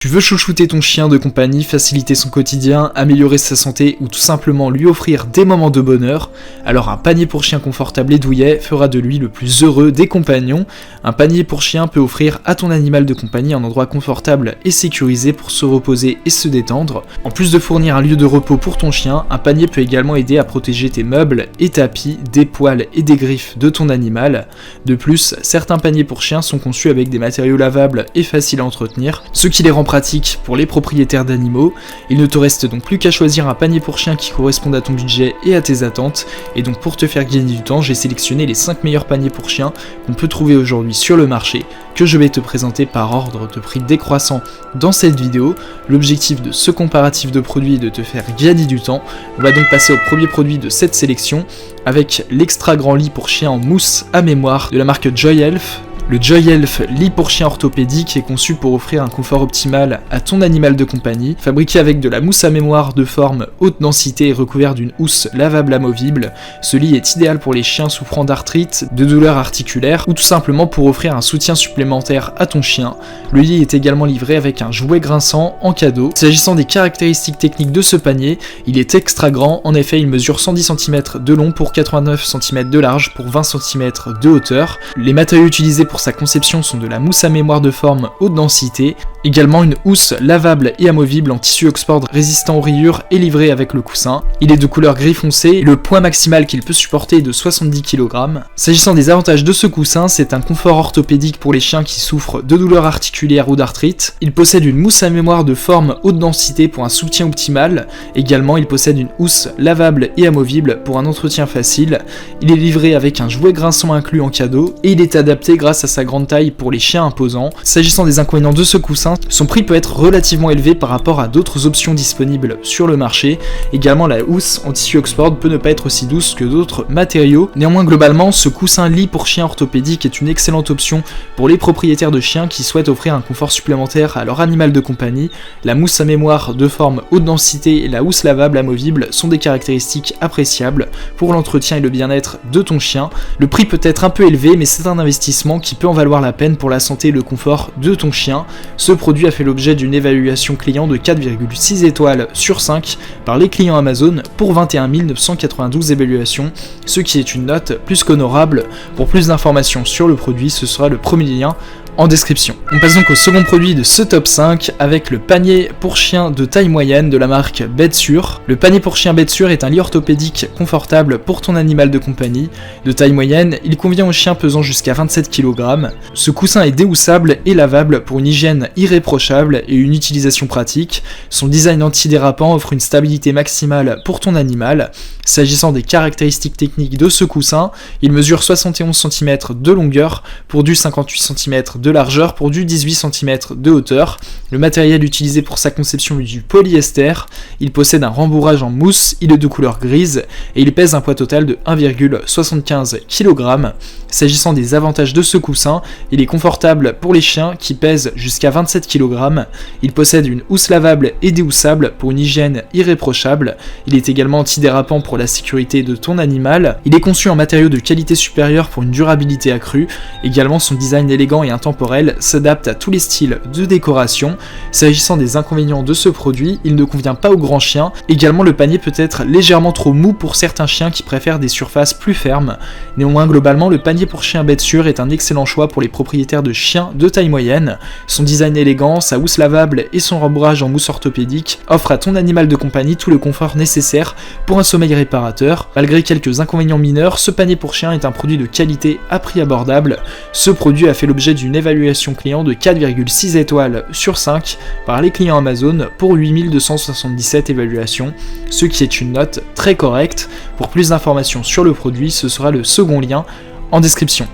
Tu veux chouchouter ton chien de compagnie, faciliter son quotidien, améliorer sa santé ou tout simplement lui offrir des moments de bonheur? Alors un panier pour chien confortable et douillet fera de lui le plus heureux des compagnons. Un panier pour chien peut offrir à ton animal de compagnie un endroit confortable et sécurisé pour se reposer et se détendre. En plus de fournir un lieu de repos pour ton chien, un panier peut également aider à protéger tes meubles et tapis des poils et des griffes de ton animal. De plus, certains paniers pour chiens sont conçus avec des matériaux lavables et faciles à entretenir, ce qui les rend pratique pour les propriétaires d'animaux. Il ne te reste donc plus qu'à choisir un panier pour chien qui corresponde à ton budget et à tes attentes. Et donc pour te faire gagner du temps, j'ai sélectionné les 5 meilleurs paniers pour chiens qu'on peut trouver aujourd'hui sur le marché, que je vais te présenter par ordre de prix décroissant dans cette vidéo. L'objectif de ce comparatif de produits est de te faire gagner du temps. On va donc passer au premier produit de cette sélection avec l'extra grand lit pour chien en mousse à mémoire de la marque Joyelf. Le Joyelf lit pour chien orthopédique est conçu pour offrir un confort optimal à ton animal de compagnie. Fabriqué avec de la mousse à mémoire de forme haute densité et recouvert d'une housse lavable amovible, ce lit est idéal pour les chiens souffrant d'arthrite, de douleurs articulaires ou tout simplement pour offrir un soutien supplémentaire à ton chien. Le lit est également livré avec un jouet grinçant en cadeau. S'agissant des caractéristiques techniques de ce panier, il est extra grand. En effet, il mesure 110 cm de long pour 89 cm de large pour 20 cm de hauteur. Les matériaux utilisés pour sa conception sont de la mousse à mémoire de forme haute densité, également une housse lavable et amovible en tissu Oxford résistant aux rayures et livré avec le coussin. Il est de couleur gris foncé et le poids maximal qu'il peut supporter est de 70 kg. S'agissant des avantages de ce coussin, c'est un confort orthopédique pour les chiens qui souffrent de douleurs articulaires ou d'arthrite. Il possède une mousse à mémoire de forme haute densité pour un soutien optimal. Également, il possède une housse lavable et amovible pour un entretien facile. Il est livré avec un jouet grinçant inclus en cadeau et il est adapté grâce à sa grande taille pour les chiens imposants. S'agissant des inconvénients de ce coussin, son prix peut être relativement élevé par rapport à d'autres options disponibles sur le marché. Également, la housse en tissu Oxford peut ne pas être aussi douce que d'autres matériaux. Néanmoins, globalement, ce coussin lit pour chien orthopédique est une excellente option pour les propriétaires de chiens qui souhaitent offrir un confort supplémentaire à leur animal de compagnie. La mousse à mémoire de forme haute densité et la housse lavable amovible sont des caractéristiques appréciables pour l'entretien et le bien-être de ton chien. Le prix peut être un peu élevé, mais c'est un investissement qui peut en valoir la peine pour la santé et le confort de ton chien. Ce produit a fait l'objet d'une évaluation client de 4,6 étoiles sur 5 par les clients Amazon pour 21 992 évaluations, ce qui est une note plus qu'honorable. Pour plus d'informations sur le produit, ce sera le premier lien en description. On passe donc au second produit de ce top 5 avec le panier pour chien de taille moyenne de la marque Bedsure. Le panier pour chien Bedsure est un lit orthopédique confortable pour ton animal de compagnie. De taille moyenne, il convient aux chiens pesant jusqu'à 27 kg. Ce coussin est déhoussable et lavable pour une hygiène irréprochable et une utilisation pratique. Son design antidérapant offre une stabilité maximale pour ton animal. S'agissant des caractéristiques techniques de ce coussin, il mesure 71 cm de longueur pour du 58 cm de largeur pour du 18 cm de hauteur. Le matériel utilisé pour sa conception est du polyester. Il possède un rembourrage en mousse, il est de couleur grise et il pèse un poids total de 1,75 kg. S'agissant des avantages de ce coussin, il est confortable pour les chiens qui pèsent jusqu'à 27 kg. Il possède une housse lavable et déhoussable pour une hygiène irréprochable. Il est également antidérapant pour la sécurité de ton animal. Il est conçu en matériaux de qualité supérieure pour une durabilité accrue. Également, son design élégant et intemporel s'adapte à tous les styles de décoration. S'agissant des inconvénients de ce produit, il ne convient pas aux grands chiens. Également, le panier peut être légèrement trop mou pour certains chiens qui préfèrent des surfaces plus fermes. Néanmoins, globalement, le panier pour chien Bedsure est un excellent choix pour les propriétaires de chiens de taille moyenne. Son design élégant, sa housse lavable et son rembourrage en mousse orthopédique offrent à ton animal de compagnie tout le confort nécessaire pour un sommeil réparateur. Malgré quelques inconvénients mineurs, ce panier pour chien est un produit de qualité à prix abordable. Ce produit a fait l'objet d'une évaluation client de 4,6 étoiles sur 5 par les clients Amazon pour 8277 évaluations, ce qui est une note très correcte. Pour plus d'informations sur le produit, ce sera le second lien en description.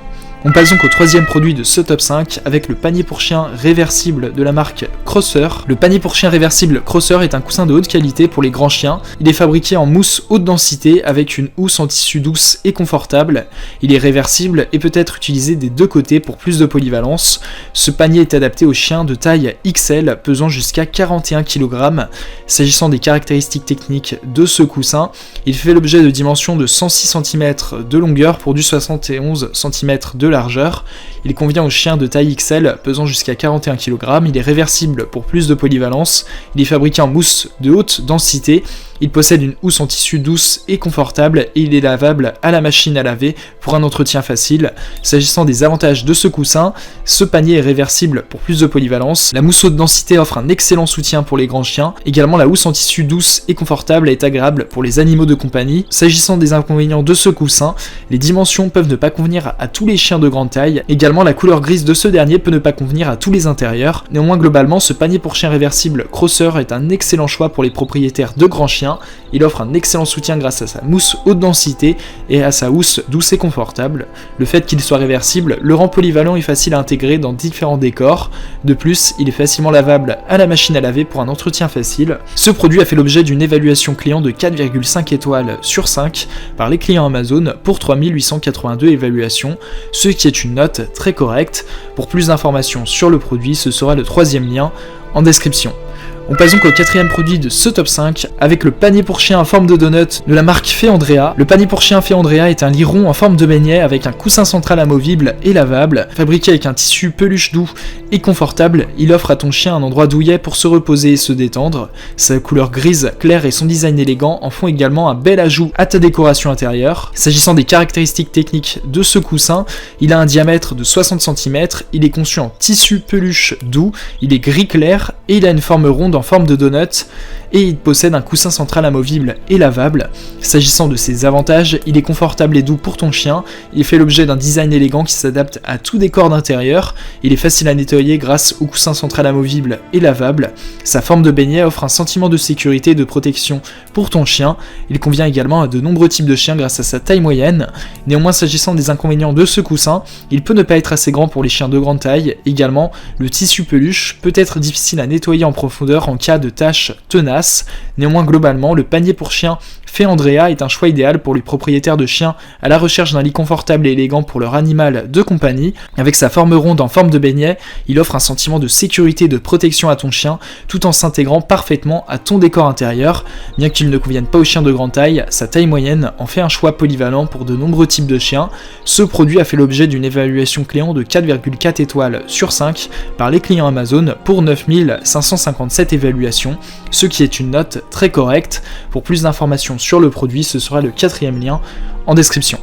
On passe donc au troisième produit de ce top 5 avec le panier pour chien réversible de la marque Crosser. Le panier pour chien réversible Crosser est un coussin de haute qualité pour les grands chiens. Il est fabriqué en mousse haute densité avec une housse en tissu douce et confortable. Il est réversible et peut être utilisé des deux côtés pour plus de polyvalence. Ce panier est adapté aux chiens de taille XL pesant jusqu'à 41 kg. S'agissant des caractéristiques techniques de ce coussin, il fait l'objet de dimensions de 106 cm de longueur pour du 71 cm de largeur. Il convient aux chiens de taille XL pesant jusqu'à 41 kg, il est réversible pour plus de polyvalence, il est fabriqué en mousse de haute densité, il possède une housse en tissu douce et confortable et il est lavable à la machine à laver pour un entretien facile. S'agissant des avantages de ce coussin, ce panier est réversible pour plus de polyvalence, la mousse haute densité offre un excellent soutien pour les grands chiens, également la housse en tissu douce et confortable est agréable pour les animaux de compagnie. S'agissant des inconvénients de ce coussin, les dimensions peuvent ne pas convenir à tous les chiens de grande taille, également la couleur grise de ce dernier peut ne pas convenir à tous les intérieurs. Néanmoins globalement, ce panier pour chien réversible Crosser est un excellent choix pour les propriétaires de grands chiens. Il offre un excellent soutien grâce à sa mousse haute densité et à sa housse douce et confortable. Le fait qu'il soit réversible le rend polyvalent et facile à intégrer dans différents décors. De plus, il est facilement lavable à la machine à laver pour un entretien facile. Ce produit a fait l'objet d'une évaluation client de 4,5 étoiles sur 5 par les clients Amazon pour 3882 évaluations, ce qui est une note très correcte. Pour plus d'informations sur le produit, ce sera le troisième lien en description. On passe donc au quatrième produit de ce top 5 avec le panier pour chien en forme de donut de la marque Feandrea. Le panier pour chien Feandrea est un lit rond en forme de beignet avec un coussin central amovible et lavable. Fabriqué avec un tissu peluche doux et confortable, il offre à ton chien un endroit douillet pour se reposer et se détendre. Sa couleur grise claire et son design élégant en font également un bel ajout à ta décoration intérieure. S'agissant des caractéristiques techniques de ce coussin, il a un diamètre de 60 cm, il est conçu en tissu peluche doux, il est gris clair et il a une forme ronde en forme de donut et il possède un coussin central amovible et lavable. S'agissant de ses avantages, il est confortable et doux pour ton chien, il fait l'objet d'un design élégant qui s'adapte à tout décor d'intérieur, il est facile à nettoyer grâce au coussin central amovible et lavable, sa forme de beignet offre un sentiment de sécurité et de protection pour ton chien, il convient également à de nombreux types de chiens grâce à sa taille moyenne. Néanmoins, s'agissant des inconvénients de ce coussin, il peut ne pas être assez grand pour les chiens de grande taille, également le tissu peluche peut être difficile à nettoyer en profondeur en cas de tâches tenaces. Néanmoins globalement, le panier pour chien Feandrea est un choix idéal pour les propriétaires de chiens à la recherche d'un lit confortable et élégant pour leur animal de compagnie. Avec sa forme ronde en forme de beignet, il offre un sentiment de sécurité et de protection à ton chien tout en s'intégrant parfaitement à ton décor intérieur. Bien qu'il ne convienne pas aux chiens de grande taille, sa taille moyenne en fait un choix polyvalent pour de nombreux types de chiens. Ce produit a fait l'objet d'une évaluation client de 4,4 étoiles sur 5 par les clients Amazon pour 9557 évaluations, ce qui est une note très correcte. Pour plus d'informations sur le produit, ce sera le quatrième lien en description.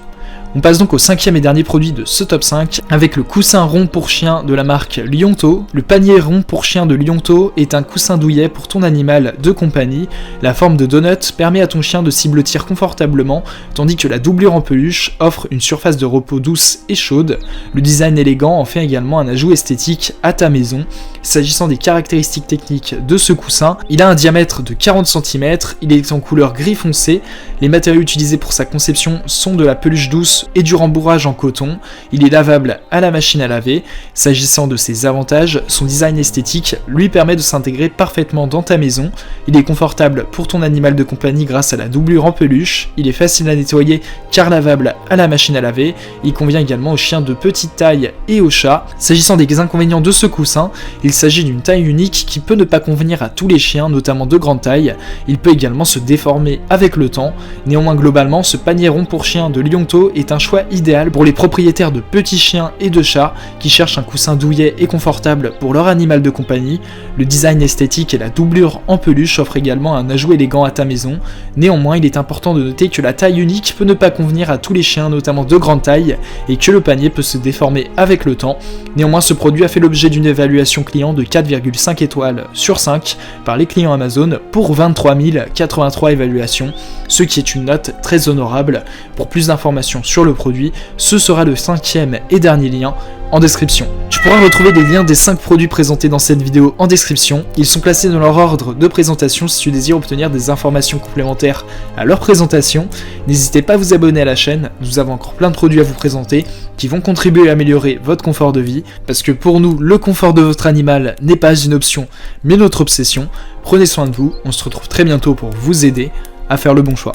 On passe donc au cinquième et dernier produit de ce top 5 avec le coussin rond pour chien de la marque Lionto. Le panier rond pour chien de Lionto est un coussin douillet pour ton animal de compagnie. La forme de donut permet à ton chien de s'y blottir confortablement, tandis que la doublure en peluche offre une surface de repos douce et chaude. Le design élégant en fait également un ajout esthétique à ta maison. S'agissant des caractéristiques techniques de ce coussin, il a un diamètre de 40 cm, il est en couleur gris foncé, les matériaux utilisés pour sa conception sont de la peluche douce et du rembourrage en coton, il est lavable à la machine à laver. S'agissant de ses avantages, son design esthétique lui permet de s'intégrer parfaitement dans ta maison, il est confortable pour ton animal de compagnie grâce à la doublure en peluche, il est facile à nettoyer car lavable à la machine à laver, il convient également aux chiens de petite taille et aux chats. S'agissant des inconvénients de ce coussin, il s'agit d'une taille unique qui peut ne pas convenir à tous les chiens, notamment de grande taille, il peut également se déformer avec le temps. Néanmoins globalement, ce panier rond pour chien de Lionto est un choix idéal pour les propriétaires de petits chiens et de chats qui cherchent un coussin douillet et confortable pour leur animal de compagnie. Le design esthétique et la doublure en peluche offrent également un ajout élégant à ta maison. Néanmoins, il est important de noter que la taille unique peut ne pas convenir à tous les chiens, notamment de grande taille, et que le panier peut se déformer avec le temps. Néanmoins, ce produit a fait l'objet d'une évaluation client de 4,5 étoiles sur 5 par les clients Amazon pour 23 083 évaluations, ce qui est une note très honorable. Pour plus d'informations sur le produit, ce sera le cinquième et dernier lien en description. Tu pourras retrouver les liens des 5 produits présentés dans cette vidéo en description. Ils sont placés dans leur ordre de présentation si tu désires obtenir des informations complémentaires à leur présentation. N'hésitez pas à vous abonner à la chaîne, nous avons encore plein de produits à vous présenter qui vont contribuer à améliorer votre confort de vie, parce que pour nous, le confort de votre animal n'est pas une option, mais notre obsession. Prenez soin de vous, on se retrouve très bientôt pour vous aider à faire le bon choix.